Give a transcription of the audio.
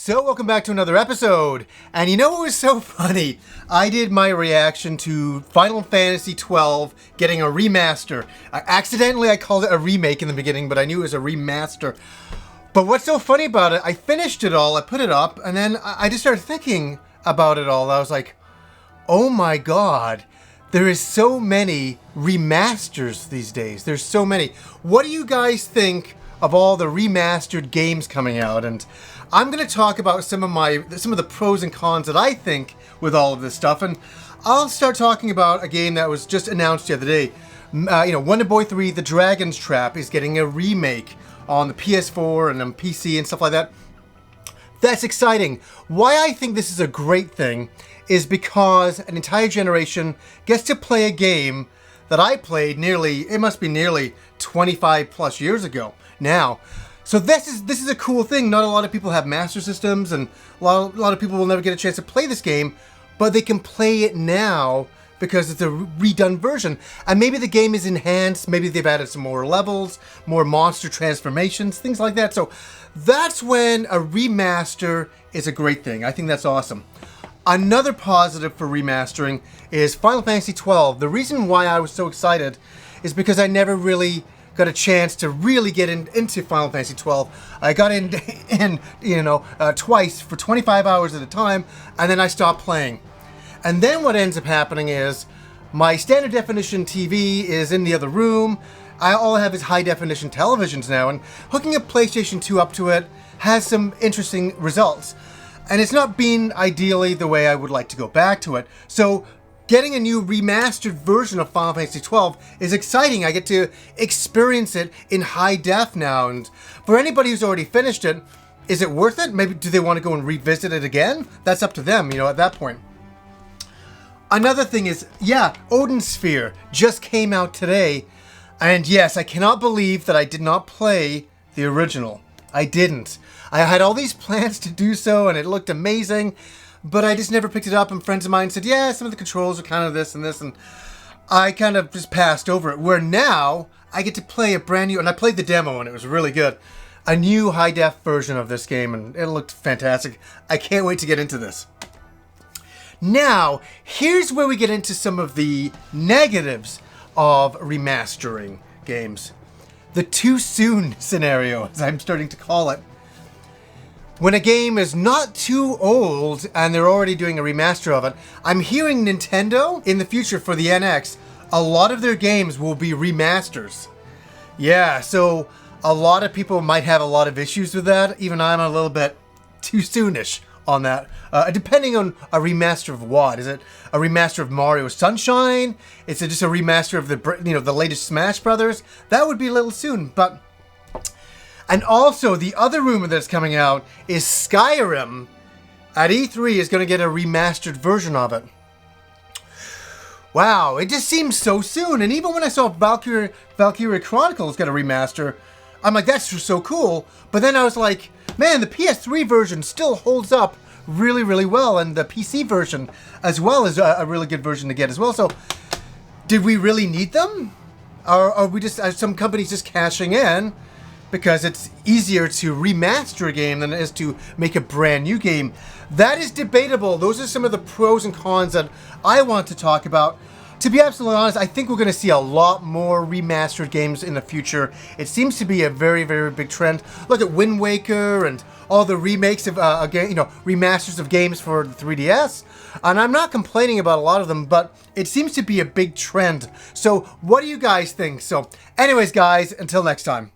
So welcome back to another episode, and you know what was so funny? I did my reaction to Final Fantasy XII getting a remaster. Accidentally I called it a remake in the beginning, but I knew it was a remaster. But what's so funny about it, I finished it all, I put it up, and then I just started thinking about it all. I was like, oh my god, there is so many remasters these days. There's so many. What do you guys think of all the remastered games coming out? And I'm going to talk about some of the pros and cons that I think with all of this stuff, and I'll start talking about a game that was just announced the other day. Wonder Boy 3: The Dragon's Trap is getting a remake on the PS4 and on PC and stuff like that. That's exciting. Why I think this is a great thing is because an entire generation gets to play a game that I played nearly 25 plus years ago now. So this is a cool thing. Not a lot of people have Master Systems, and a lot of people will never get a chance to play this game, but they can play it now because it's a redone version. And maybe the game is enhanced, maybe they've added some more levels, more monster transformations, things like that. So that's when a remaster is a great thing. I think that's awesome. Another positive for remastering is Final Fantasy XII. The reason why I was so excited is because I never really got a chance to really get into Final Fantasy XII. I got in twice for 25 hours at a time, and then I stopped playing. And then what ends up happening is my standard definition TV is in the other room. All I have is high definition televisions now, and hooking a PlayStation 2 up to it has some interesting results. And it's not been ideally the way I would like to go back to it. So getting a new remastered version of Final Fantasy XII is exciting. I get to experience it in high def now. And for anybody who's already finished it, is it worth it? Maybe do they want to go and revisit it again? That's up to them, at that point. Another thing is, Odin Sphere just came out today. And yes, I cannot believe that I did not play the original. I didn't. I had all these plans to do so, and it looked amazing, but I just never picked it up, and friends of mine said, yeah, some of the controls are kind of this and this, and I kind of just passed over it. Where now, I get to play a brand new, and I played the demo, and it was really good, a new high-def version of this game, and it looked fantastic. I can't wait to get into this. Now, here's where we get into some of the negatives of remastering games. The too soon scenario, as I'm starting to call it. When a game is not too old and they're already doing a remaster of it, I'm hearing Nintendo in the future for the NX, a lot of their games will be remasters. Yeah, so a lot of people might have a lot of issues with that. Even I'm a little bit too soonish on that. Depending on a remaster of what. Is it a remaster of Mario Sunshine? Is it just a remaster of the latest Smash Brothers? That would be a little soon, but... And also, the other rumor that's coming out is Skyrim at E3 is going to get a remastered version of it. Wow, it just seems so soon. And even when I saw Valkyria Chronicles get a remaster, I'm like, that's so cool. But then I was like, man, the PS3 version still holds up really, really well. And the PC version as well is a really good version to get as well. So, did we really need them? Or are some companies just cashing in because it's easier to remaster a game than it is to make a brand new game? That is debatable. Those are some of the pros and cons that I want to talk about. To be absolutely honest, I think we're going to see a lot more remastered games in the future. It seems to be a very, very big trend. Look at Wind Waker and all the remakes of, remasters of games for the 3DS. And I'm not complaining about a lot of them, but it seems to be a big trend. So what do you guys think? So anyways, guys, until next time.